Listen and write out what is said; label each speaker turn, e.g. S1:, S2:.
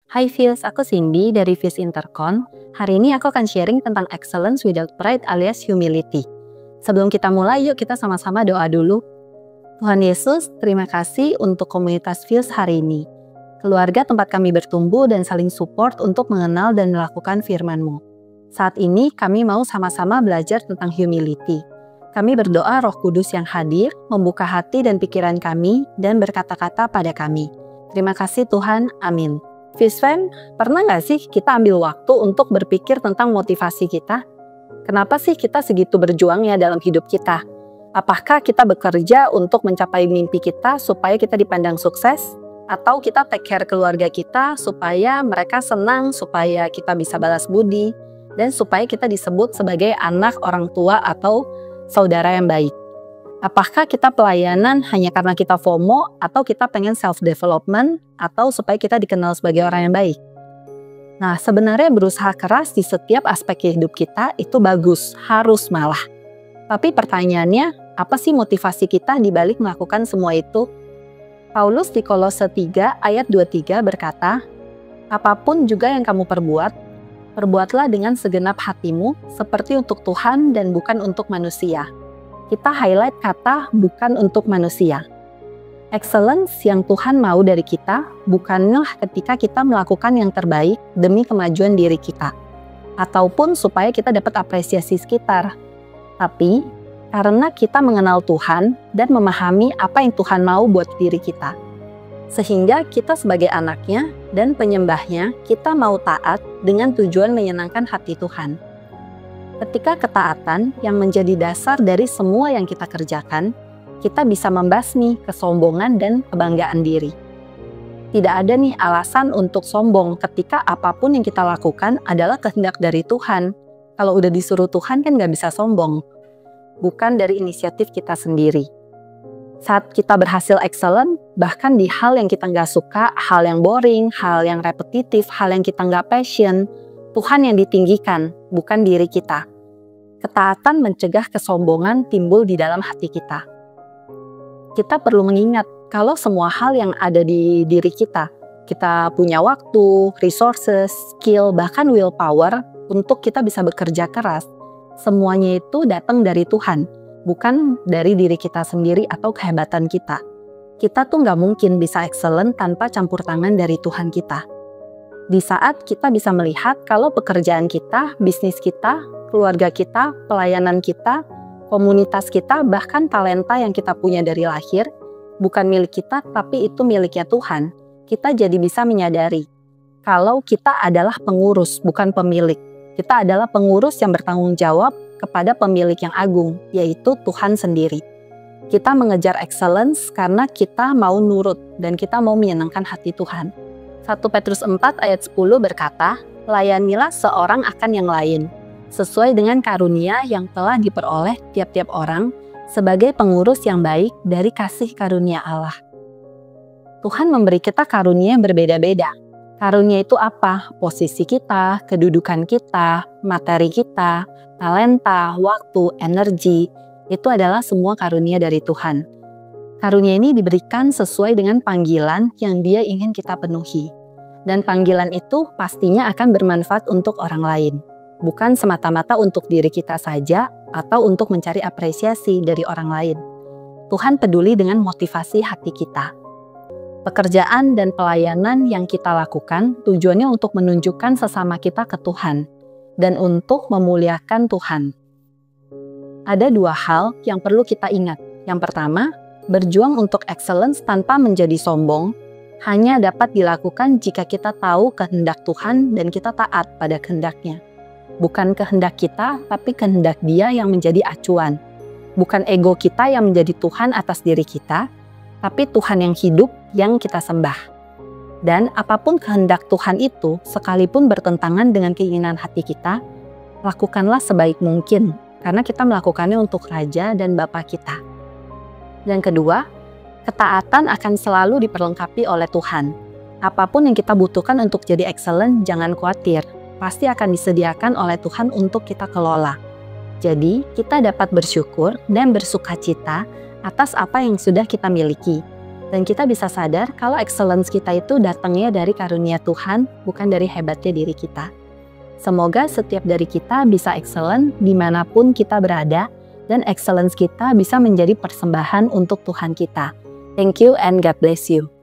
S1: Hai Fils, aku Cindy dari Fils Intercon. Hari ini aku akan sharing tentang excellence without pride alias humility. Sebelum kita mulai, yuk kita sama-sama doa dulu. Tuhan Yesus, terima kasih untuk komunitas Fils hari ini. Keluarga tempat kami bertumbuh dan saling support untuk mengenal dan melakukan firman-Mu. Saat ini kami mau sama-sama belajar tentang humility. Kami berdoa Roh Kudus yang hadir, membuka hati dan pikiran kami, dan berkata-kata pada kami. Terima kasih Tuhan, amin. Fils Fam, pernah nggak sih kita ambil waktu untuk berpikir tentang motivasi kita? Kenapa sih kita segitu berjuangnya dalam hidup kita? Apakah kita bekerja untuk mencapai mimpi kita supaya kita dipandang sukses? Atau kita take care keluarga kita supaya mereka senang, supaya kita bisa balas budi, dan supaya kita disebut sebagai anak orang tua atau saudara yang baik? Apakah kita pelayanan hanya karena kita FOMO atau kita pengen self-development atau supaya kita dikenal sebagai orang yang baik? Nah, sebenarnya berusaha keras di setiap aspek hidup kita itu bagus, harus malah. Tapi pertanyaannya, apa sih motivasi kita di balik melakukan semua itu? Paulus di Kolose 3 ayat 23 berkata, "Apapun juga yang kamu perbuat, perbuatlah dengan segenap hatimu seperti untuk Tuhan dan bukan untuk manusia." Kita highlight kata bukan untuk manusia. Excellence yang Tuhan mau dari kita bukanlah ketika kita melakukan yang terbaik demi kemajuan diri kita, ataupun supaya kita dapat apresiasi sekitar. Tapi karena kita mengenal Tuhan dan memahami apa yang Tuhan mau buat diri kita. Sehingga kita sebagai anaknya dan penyembahnya, kita mau taat dengan tujuan menyenangkan hati Tuhan. Ketika ketaatan yang menjadi dasar dari semua yang kita kerjakan, kita bisa membasmi kesombongan dan kebanggaan diri. Tidak ada nih alasan untuk sombong ketika apapun yang kita lakukan adalah kehendak dari Tuhan. Kalau udah disuruh Tuhan kan nggak bisa sombong. Bukan dari inisiatif kita sendiri. Saat kita berhasil excellent, bahkan di hal yang kita nggak suka, hal yang boring, hal yang repetitif, hal yang kita nggak passion, Tuhan yang ditinggikan, bukan diri kita. Ketaatan mencegah kesombongan timbul di dalam hati kita. Kita perlu mengingat kalau semua hal yang ada di diri kita punya waktu, resources, skill, bahkan willpower untuk kita bisa bekerja keras, semuanya itu datang dari Tuhan, bukan dari diri kita sendiri atau kehebatan kita. Kita tuh nggak mungkin bisa excellent tanpa campur tangan dari Tuhan kita. Di saat kita bisa melihat kalau pekerjaan kita, bisnis kita, keluarga kita, pelayanan kita, komunitas kita, bahkan talenta yang kita punya dari lahir, bukan milik kita tapi itu miliknya Tuhan, kita jadi bisa menyadari kalau kita adalah pengurus, bukan pemilik. Kita adalah pengurus yang bertanggung jawab kepada pemilik yang agung, yaitu Tuhan sendiri. Kita mengejar excellence karena kita mau nurut dan kita mau menyenangkan hati Tuhan. 1 Petrus 4 ayat 10 berkata, "Layanilah seorang akan yang lain, sesuai dengan karunia yang telah diperoleh tiap-tiap orang sebagai pengurus yang baik dari kasih karunia Allah." Tuhan memberi kita karunia yang berbeda-beda. Karunia itu apa? Posisi kita, kedudukan kita, materi kita, talenta, waktu, energi, itu adalah semua karunia dari Tuhan. Karunia ini diberikan sesuai dengan panggilan yang Dia ingin kita penuhi. Dan panggilan itu pastinya akan bermanfaat untuk orang lain. Bukan semata-mata untuk diri kita saja atau untuk mencari apresiasi dari orang lain. Tuhan peduli dengan motivasi hati kita. Pekerjaan dan pelayanan yang kita lakukan tujuannya untuk menunjukkan sesama kita ke Tuhan dan untuk memuliakan Tuhan. Ada dua hal yang perlu kita ingat. Yang pertama, berjuang untuk excellence tanpa menjadi sombong hanya dapat dilakukan jika kita tahu kehendak Tuhan dan kita taat pada kehendaknya. Bukan kehendak kita, tapi kehendak Dia yang menjadi acuan. Bukan ego kita yang menjadi Tuhan atas diri kita, tapi Tuhan yang hidup yang kita sembah. Dan apapun kehendak Tuhan itu, sekalipun bertentangan dengan keinginan hati kita, lakukanlah sebaik mungkin, karena kita melakukannya untuk Raja dan Bapa kita. Dan kedua, ketaatan akan selalu diperlengkapi oleh Tuhan. Apapun yang kita butuhkan untuk jadi excellent, jangan khawatir. Pasti akan disediakan oleh Tuhan untuk kita kelola. Jadi, kita dapat bersyukur dan bersukacita atas apa yang sudah kita miliki. Dan kita bisa sadar kalau excellence kita itu datangnya dari karunia Tuhan, bukan dari hebatnya diri kita. Semoga setiap dari kita bisa excellent dimanapun kita berada, dan excellence kita bisa menjadi persembahan untuk Tuhan kita. Thank you and God bless you.